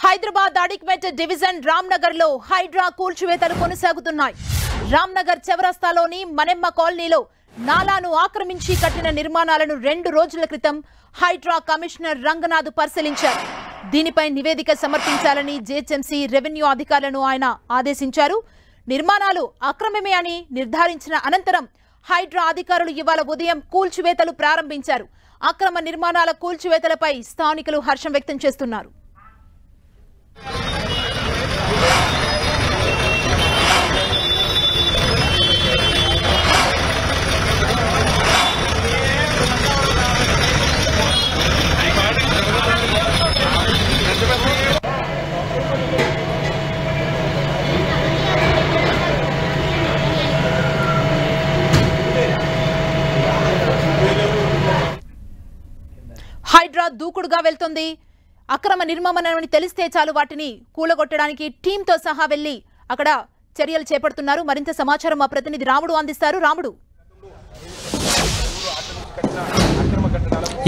Hyderabad Adikmet division Ramnagar లో హైడ్రా కూల్చివేతలు కొనసాగుతున్నాయి. రామ్నగర్ చౌరస్తాలోని మనెమ్మ కాలనీలో నాలాను ఆక్రమించి కట్టిన నిర్మాణాలను 2 రోజుల క్రితం హైడ్రా కమిషనర్ రంగనాథ్ పరిశీలించారు. దీనిపై నివేదిక సమర్పించాలని జీహెచ్ఎంసీ రెవెన్యూ అధికారులను ఆయన ఆదేశించారు. నిర్మాణాలు అక్రమమే అని నిర్ధారించిన అనంతరం హైడ్రా అధికారులు ఇవాళ ఉదయం కూల్చివేతలు ప్రారంభించారు. అక్రమ నిర్మాణాల కూల్చివేతలపై స్థానికులు హర్షం వ్యక్తం చేస్తున్నారు. హైడ్రా దూకుడుగా వెళ్తుంది. అక్రమ నిర్మాణమని తెలిస్తే చాలు వాటిని కూలగొట్టడానికి టీంతో సహా వెళ్లి అక్కడ చర్యలు చేపడుతున్నారు. మరింత సమాచారం మా ప్రతినిధి రాముడు అందిస్తారు. రాముడు.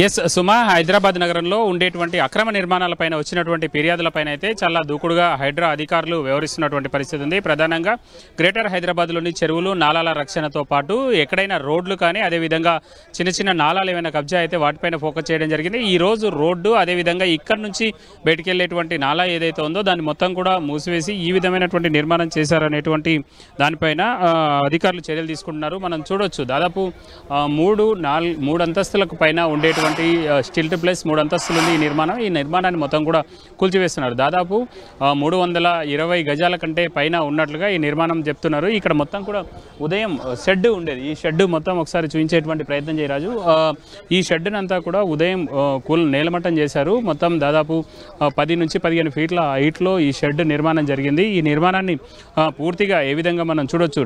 ఎస్ సుమా, హైదరాబాద్ నగరంలో ఉండేటువంటి అక్రమ నిర్మాణాలపైన వచ్చినటువంటి ఫిర్యాదులపైన అయితే చాలా దూకుడుగా హైడ్రా అధికారులు వ్యవహరిస్తున్నటువంటి పరిస్థితి ఉంది. ప్రధానంగా గ్రేటర్ హైదరాబాద్లోని చెరువులు, నాలాల రక్షణతో పాటు ఎక్కడైనా రోడ్లు కానీ అదేవిధంగా చిన్న చిన్న నాలాలు ఏమైనా కబ్జా అయితే వాటిపైన ఫోకస్ చేయడం జరిగింది. ఈ రోజు రోడ్డు అదేవిధంగా ఇక్కడి నుంచి బయటికి వెళ్ళేటువంటి నాలా ఏదైతే ఉందో దాన్ని మొత్తం కూడా మూసివేసి ఈ విధమైనటువంటి నిర్మాణం చేశారనేటువంటి దానిపైన అధికారులు చర్యలు తీసుకుంటున్నారు. మనం చూడొచ్చు, దాదాపు 3 అంతస్తులకు పైన ఉండేటువంటి స్టిల్ట్ ప్లస్ 3 అంతస్తులు ఉంది ఈ నిర్మాణం. ఈ నిర్మాణాన్ని మొత్తం కూడా కూల్చివేస్తున్నారు. దాదాపు 320 గజాల కంటే పైన ఉన్నట్లుగా ఈ నిర్మాణం చెప్తున్నారు. ఇక్కడ మొత్తం కూడా ఉదయం షెడ్ ఉండేది. ఈ షెడ్ మొత్తం ఒకసారి చూపించేటువంటి ప్రయత్నం చేయరాజు. ఈ షెడ్ని అంతా కూడా ఉదయం నేలమట్టం చేశారు. మొత్తం దాదాపు 10 నుంచి 15 ఫీట్ల హైట్లో ఈ షెడ్ నిర్మాణం జరిగింది. ఈ నిర్మాణాన్ని పూర్తిగా ఏ విధంగా మనం చూడొచ్చు,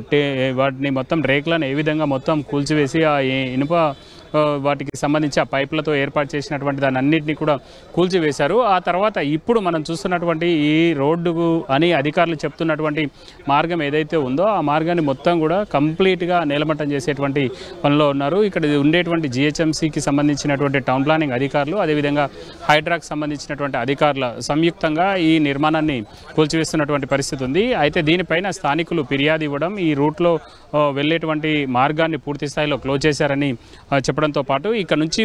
వాటిని మొత్తం రేకులను ఏ విధంగా మొత్తం కూల్చివేసి ఆ ఇనుప వాటికి సంబంధించి ఆ పైపులతో ఏర్పాటు చేసినటువంటి దాన్ని అన్నింటినీ కూడా కూల్చివేశారు. ఆ తర్వాత ఇప్పుడు మనం చూస్తున్నటువంటి ఈ రోడ్డుకు అని అధికారులు చెప్తున్నటువంటి మార్గం ఏదైతే ఉందో ఆ మార్గాన్ని మొత్తం కూడా కంప్లీట్గా నేలమట్టం చేసేటువంటి పనిలో ఉన్నారు. ఇక్కడ ఉండేటువంటి జీహెచ్ఎంసీకి సంబంధించినటువంటి టౌన్ ప్లానింగ్ అధికారులు అదేవిధంగా హైడ్రాకి సంబంధించినటువంటి అధికారుల సంయుక్తంగా ఈ నిర్మాణాన్ని కూల్చివేస్తున్నటువంటి పరిస్థితి ఉంది. అయితే దీనిపైన స్థానికులు ఫిర్యాదు ఇవ్వడం, ఈ రూట్లో వెళ్ళేటువంటి మార్గాన్ని పూర్తి స్థాయిలో క్లోజ్ చేశారని చెప్పడంతో పాటు ఇక్కడ నుంచి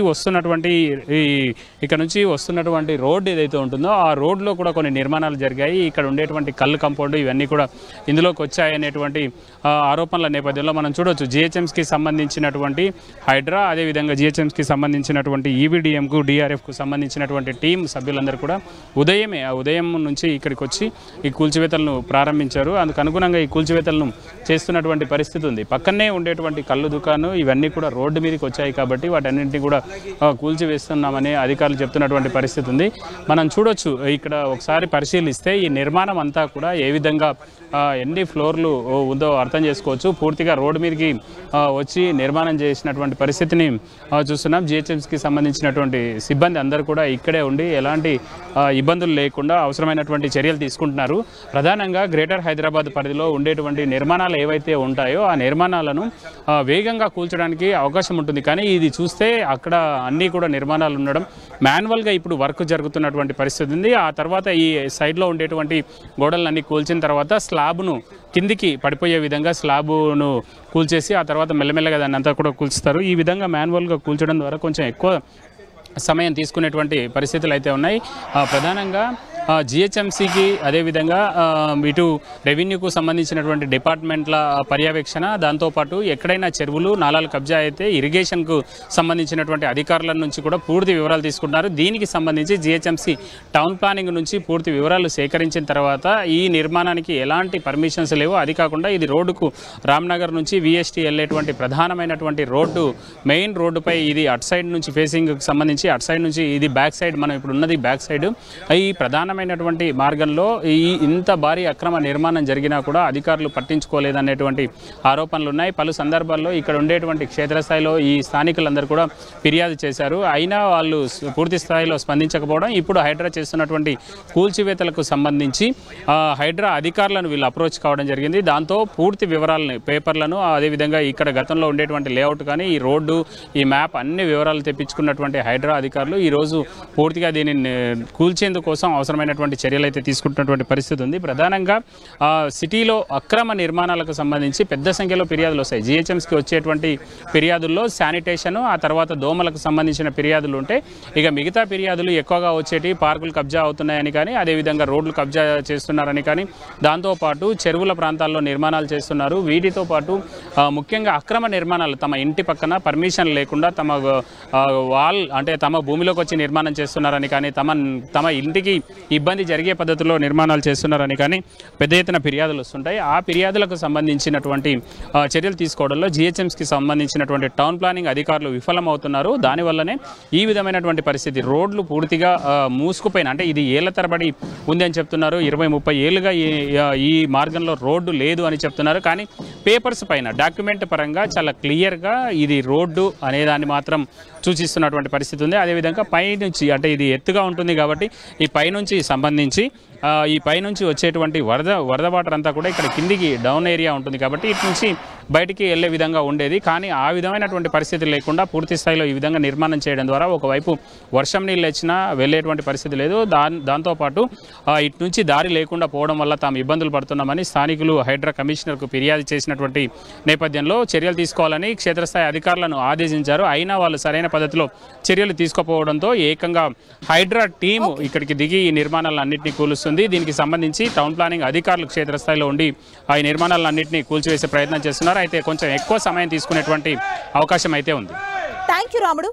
వస్తున్నటువంటి రోడ్డు ఏదైతే ఉంటుందో ఆ రోడ్లో కూడా కొన్ని నిర్మాణాలు జరిగాయి. ఇక్కడ ఉండేటువంటి కళ్ళు కంపౌండ్ ఇవన్నీ కూడా ఇందులోకి వచ్చాయనేటువంటి ఆరోపణల నేపథ్యంలో మనం చూడొచ్చు, జిహెచ్ఎంసీకి సంబంధించినటువంటి హైడ్రా అదేవిధంగా జిహెచ్ఎంసీకి సంబంధించినటువంటి ఈవీడీఎంకు డిఆర్ఎఫ్కు సంబంధించినటువంటి టీం సభ్యులందరూ కూడా ఉదయం నుంచి ఇక్కడికి వచ్చి ఈ కూల్చివేతలను ప్రారంభించారు. అందుకు అనుగుణంగా ఈ కూల్చివేతలను చేస్తున్నటువంటి పరిస్థితి ఉంది. పక్కనే ఉండేటువంటి కళ్ళు దుకాణం ఇవన్నీ కూడా రోడ్డు మీదకి వచ్చాయి కాబట్టి వాటన్నింటినీ కూడా కూల్చివేస్తున్నామని అధికారులు చెప్తున్నటువంటి పరిస్థితి ఉంది. మనం చూడొచ్చు, ఇక్కడ ఒకసారి పరిశీలిస్తే ఈ నిర్మాణం అంతా కూడా ఏ విధంగా ఎన్ని ఫ్లోర్లు ఉందో అర్థం చేసుకోవచ్చు. పూర్తిగా రోడ్డు మీదకి వచ్చి నిర్మాణం చేసినటువంటి పరిస్థితిని చూస్తున్నాం. జిహెచ్ఎంసీకి సంబంధించినటువంటి సిబ్బంది అందరూ కూడా ఇక్కడే ఉండి ఎలాంటి ఇబ్బందులు లేకుండా అవసరమైనటువంటి చర్యలు తీసుకుంటున్నారు. ప్రధానంగా గ్రేటర్ హైదరాబాద్ పరిధిలో ఉండేటువంటి నిర్మాణాలు ఏవైతే ఉంటాయో ఆ నిర్మాణాలను వేగంగా కూల్చడానికి అవకాశం ఉంటుంది. కానీ ఇది చూస్తే అక్కడ అన్నీ కూడా నిర్మాణాలు ఉండడం, మాన్యువల్గా ఇప్పుడు వర్క్ జరుగుతున్నటువంటి పరిస్థితి ఉంది. ఆ తర్వాత ఈ సైడ్లో ఉండేటువంటి గోడలన్నీ కూల్చిన తర్వాత స్లాబ్ను కిందికి పడిపోయే విధంగా స్లాబ్ను కూల్చేసి ఆ తర్వాత మెల్లమెల్లగా దాన్ని అంతా కూడా కూల్చుతారు. ఈ విధంగా మాన్యువల్గా కూల్చడం ద్వారా కొంచెం ఎక్కువ సమయం తీసుకునేటువంటి పరిస్థితులు అయితే ఉన్నాయి. ప్రధానంగా జిహెచ్ఎంసీకి అదేవిధంగా ఇటు రెవెన్యూకు సంబంధించినటువంటి డిపార్ట్మెంట్ల పర్యవేక్షణ, దాంతోపాటు ఎక్కడైనా చెరువులు నాలాలు కబ్జా అయితే ఇరిగేషన్కు సంబంధించినటువంటి అధికారుల నుంచి కూడా పూర్తి వివరాలు తీసుకుంటున్నారు. దీనికి సంబంధించి జిహెచ్ఎంసీ టౌన్ ప్లానింగ్ నుంచి పూర్తి వివరాలు సేకరించిన తర్వాత ఈ నిర్మాణానికి ఎలాంటి పర్మిషన్స్ లేవు. అది కాకుండా ఇది రోడ్డుకు రామ్నగర్ నుంచి విఎస్టీ వెళ్ళేటువంటి ప్రధానమైనటువంటి రోడ్డు, మెయిన్ రోడ్డుపై ఇది అటు సైడ్ నుంచి ఫేసింగ్కి సంబంధించి అటు సైడ్ నుంచి ఇది బ్యాక్ సైడ్, మనం ఇప్పుడు ఉన్నది బ్యాక్ సైడ్. ఈ ప్రధానమైనటువంటి మార్గంలో ఇంత భారీ అక్రమ నిర్మాణం జరిగినా కూడా అధికారులు పట్టించుకోలేదనేటువంటి ఆరోపణలు ఉన్నాయి. పలు సందర్భాల్లో ఇక్కడ ఉండేటువంటి క్షేత్రస్థాయిలో ఈ స్థానికులందరూ కూడా ఫిర్యాదు చేశారు. అయినా వాళ్ళు పూర్తి స్థాయిలో స్పందించకపోవడం, ఇప్పుడు హైడ్రా చేస్తున్నటువంటి కూల్చివేతలకు సంబంధించి హైడ్రా అధికారులను వీళ్ళు అప్రోచ్ కావడం జరిగింది. దాంతో పూర్తి వివరాలను, పేపర్లను, అదేవిధంగా ఇక్కడ గతంలో ఉండేటువంటి లేఅవుట్ కానీ ఈ రోడ్డు, ఈ మ్యాప్ అన్ని వివరాలు తెప్పించుకున్నటువంటి హైడ్రా అధికారులు ఈ రోజు పూర్తిగా దీనిని కూల్చేందుకు కోసం అవసరమైన అవసరమైనటువంటి చర్యలు అయితే తీసుకుంటున్నటువంటి పరిస్థితి ఉంది. ప్రధానంగా సిటీలో అక్రమ నిర్మాణాలకు సంబంధించి పెద్ద సంఖ్యలో ఫిర్యాదులు వస్తాయి. జిహెచ్ఎంస్కి వచ్చేటువంటి ఫిర్యాదుల్లో శానిటేషన్, ఆ తర్వాత దోమలకు సంబంధించిన ఫిర్యాదులు ఉంటే, ఇక మిగతా ఫిర్యాదులు ఎక్కువగా వచ్చేటి పార్కులు కబ్జా అవుతున్నాయని కానీ, అదేవిధంగా రోడ్లు కబ్జా చేస్తున్నారని కానీ, దాంతోపాటు చెరువుల ప్రాంతాల్లో నిర్మాణాలు చేస్తున్నారు. వీటితో పాటు ముఖ్యంగా అక్రమ నిర్మాణాలు తమ ఇంటి పక్కన పర్మిషన్ లేకుండా తమ వాల్ అంటే తమ భూమిలోకి వచ్చి నిర్మాణం చేస్తున్నారని కానీ, తమ ఇంటికి ఇబ్బంది జరిగే పద్ధతిలో నిర్మాణాలు చేస్తున్నారని కానీ పెద్ద ఎత్తున ఫిర్యాదులు వస్తుంటాయి. ఆ ఫిర్యాదులకు సంబంధించినటువంటి చర్యలు తీసుకోవడంలో జిహెచ్ఎంస్కి సంబంధించినటువంటి టౌన్ ప్లానింగ్ అధికారులు విఫలమవుతున్నారు. దానివల్లనే ఈ విధమైనటువంటి పరిస్థితి. రోడ్లు పూర్తిగా మూసుకుపోయిన, అంటే ఇది ఏళ్ల తరబడి ఉంది అని చెప్తున్నారు. 20-30 ఏళ్ళుగా ఈ మార్గంలో రోడ్డు లేదు అని చెప్తున్నారు. కానీ పేపర్స్ పైన డాక్యుమెంట్ పరంగా చాలా క్లియర్గా ఇది రోడ్డు అనేదాన్ని మాత్రం సూచిస్తున్నటువంటి పరిస్థితి ఉంది. అదేవిధంగా పైనుంచి, అంటే ఇది ఎత్తుగా ఉంటుంది కాబట్టి ఈ పైనుంచి సంబంధించి ఈ పైనుంచి వచ్చేటువంటి వరద వాటర్ అంతా కూడా ఇక్కడ కిందికి డౌన్ ఏరియా ఉంటుంది కాబట్టి ఇటు నుంచి బయటికి వెళ్ళే విధంగా ఉండేది. కానీ ఆ విధమైనటువంటి పరిస్థితి లేకుండా పూర్తి స్థాయిలో ఈ విధంగా నిర్మాణం చేయడం ద్వారా ఒకవైపు వర్షం నీళ్ళు వచ్చినా వెళ్ళేటువంటి పరిస్థితి లేదు. దాంతోపాటు ఇటు నుంచి దారి లేకుండా పోవడం వల్ల తాము ఇబ్బందులు పడుతున్నామని స్థానికులు హైడ్రా కమిషనర్కు ఫిర్యాదు చేసినటువంటి నేపథ్యంలో చర్యలు తీసుకోవాలని క్షేత్రస్థాయి అధికారులను ఆదేశించారు. అయినా వాళ్ళు సరైన పద్ధతిలో చర్యలు తీసుకోకపోవడంతో ఏకంగా హైడ్రా టీము ఇక్కడికి దిగి ఈ నిర్మాణాలన్నింటినీ కూలుస్తుంది. దీనికి సంబంధించి టౌన్ ప్లానింగ్ అధికారులు క్షేత్రస్థాయిలో ఉండి ఈ నిర్మాణాలన్నింటినీ కూల్చివేసే ప్రయత్నం చేస్తున్నారు. అయితే కొంచెం ఎక్కువ సమయం తీసుకునేటువంటి అవకాశం అయితే ఉంది. థ్యాంక్ యూ రాముడు.